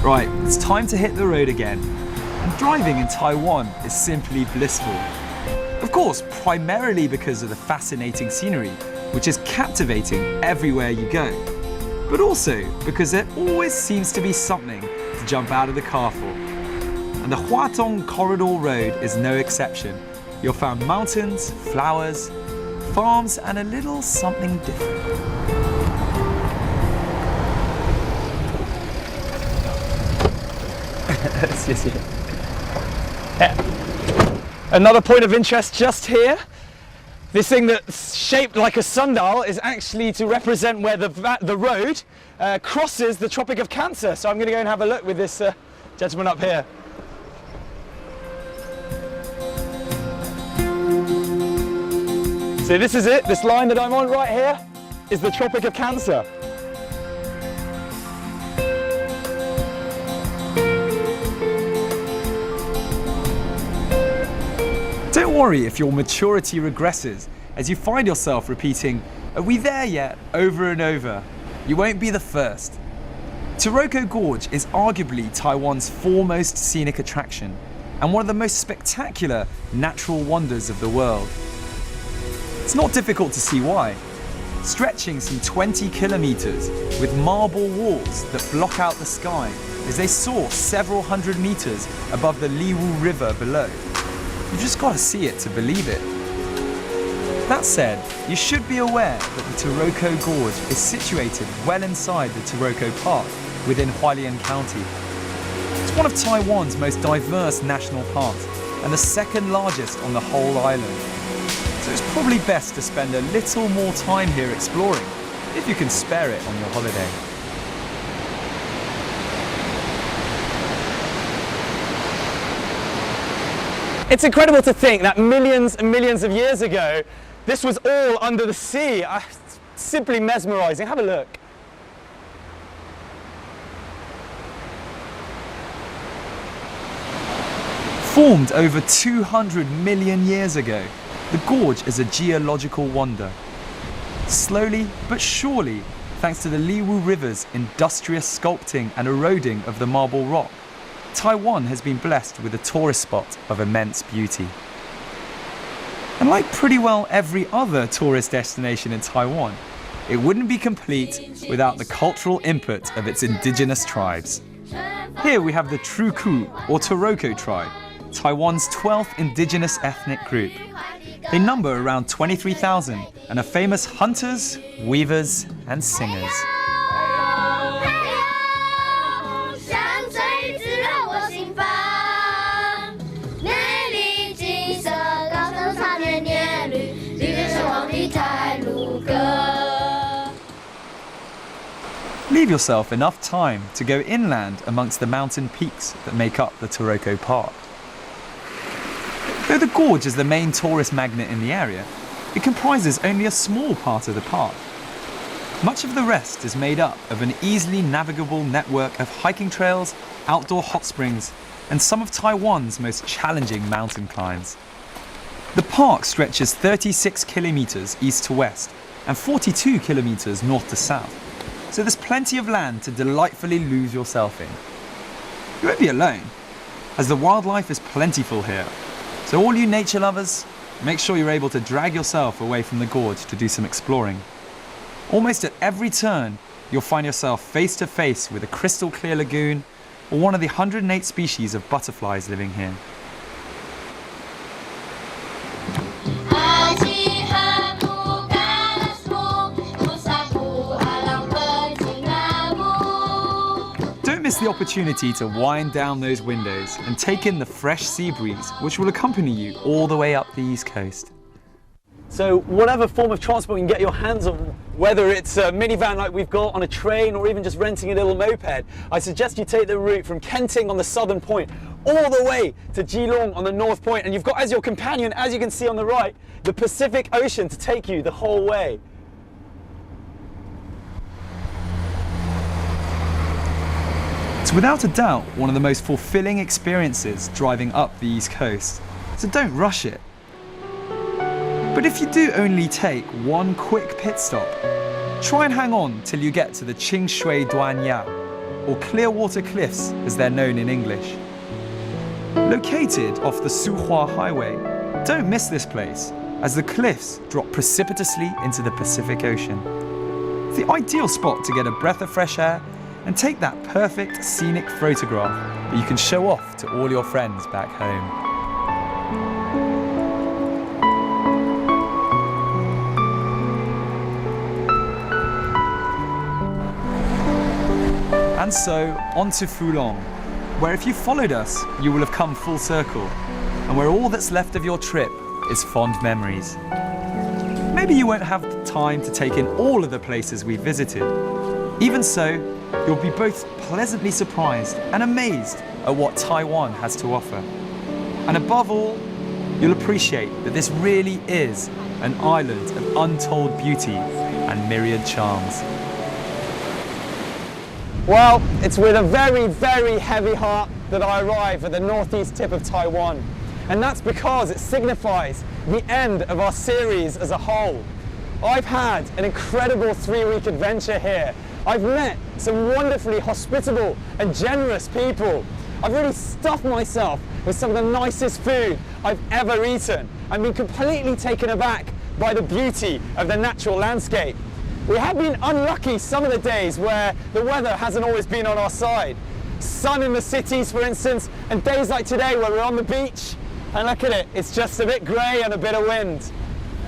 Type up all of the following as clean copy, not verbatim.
Right, it's time to hit the road again. And driving in Taiwan is simply blissful. Of course, primarily because of the fascinating scenery, which is captivating everywhere you go. But also because there always seems to be something to jump out of the car for. And the Hualien Corridor Road is no exception. You'll find mountains, flowers, farms, and a little something different. Another point of interest just here. This thing that's shaped like a sundial is actually to represent where the road crosses the Tropic of Cancer. So I'm going to go and have a look with this gentleman up here. So this is it. This line that I'm on right here is the Tropic of Cancer. Don't worry if your maturity regresses as you find yourself repeating, "Are we there yet?" over and over. You won't be the first. Taroko Gorge is arguably Taiwan's foremost scenic attraction and one of the most spectacular natural wonders of the world. It's not difficult to see why. Stretching some 20 kilometers with marble walls that block out the sky as they soar several hundred meters above the Liwu River below. You've just got to see it to believe it. That said, you should be aware that the Taroko Gorge is situated well inside the Toroko Park within Hualien County. It's one of Taiwan's most diverse national parks and the second largest on the whole island. So it's probably best to spend a little more time here exploring, if you can spare it on your holiday. It's incredible to think that millions and millions of years ago, this was all under the sea. It's simply mesmerizing. Have a look. Formed over 200 million years ago, the gorge is a geological wonder. Slowly but surely, thanks to the Liwu River's industrious sculpting and eroding of the marble rock, Taiwan has been blessed with a tourist spot of immense beauty. And like pretty well every other tourist destination in Taiwan, it wouldn't be complete without the cultural input of its indigenous tribes. Here we have the Toroko or Toroko tribe, Taiwan's 12th indigenous ethnic group. They number around 23,000 and are famous hunters, weavers, and singers. Leave yourself enough time to go inland amongst the mountain peaks that make up the Toroko Park. Though the gorge is the main tourist magnet in the area, it comprises only a small part of the park. Much of the rest is made up of an easily navigable network of hiking trails, outdoor hot springs, and some of Taiwan's most challenging mountain climbs. The park stretches 36 kilometers east to west and 42 kilometers north to south. So there's plenty of land to delightfully lose yourself in. You won't be alone, as the wildlife is plentiful here. So all you nature lovers, make sure you're able to drag yourself away from the gorge to do some exploring. Almost at every turn, you'll find yourself face to face with a crystal clear lagoon or one of the 108 species of butterflies living here. Miss the opportunity to wind down those windows and take in the fresh sea breeze, which will accompany you all the way up the east coast. So whatever form of transport you can get your hands on, whether it's a minivan like we've got, on a train, or even just renting a little moped, I suggest you take the route from Kenting on the southern point all the way to Keelung on the north point, and you've got as your companion, as you can see on the right, the Pacific Ocean to take you the whole way. It's without a doubt one of the most fulfilling experiences driving up the East Coast, so don't rush it. But if you do only take one quick pit stop, try and hang on till you get to the Qingshui Duanyao, or Clearwater Cliffs as they're known in English. Located off the Suhua Highway, don't miss this place, as the cliffs drop precipitously into the Pacific Ocean. The ideal spot to get a breath of fresh air and take that perfect scenic photograph that you can show off to all your friends back home. And so, on to Hualien, where if you followed us, you will have come full circle, and where all that's left of your trip is fond memories. Maybe you won't have the time to take in all of the places we've visited. Even so, you'll be both pleasantly surprised and amazed at what Taiwan has to offer. And above all, you'll appreciate that this really is an island of untold beauty and myriad charms. Well, it's with a very, very heavy heart that I arrive at the northeast tip of Taiwan. And that's because it signifies the end of our series as a whole. I've had an incredible 3-week adventure here. I've met some wonderfully hospitable and generous people. I've really stuffed myself with some of the nicest food I've ever eaten. I've been completely taken aback by the beauty of the natural landscape. We have been unlucky some of the days where the weather hasn't always been on our side. Sun in the cities, for instance, and days like today where we're on the beach, and look at it, it's just a bit grey and a bit of wind.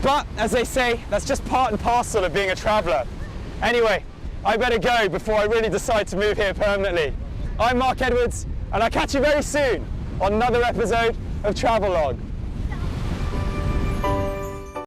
But, as they say, that's just part and parcel of being a traveller. Anyway, I better go before I really decide to move here permanently. I'm Marc Edwards, and I'll catch you very soon on another episode of Travelogue.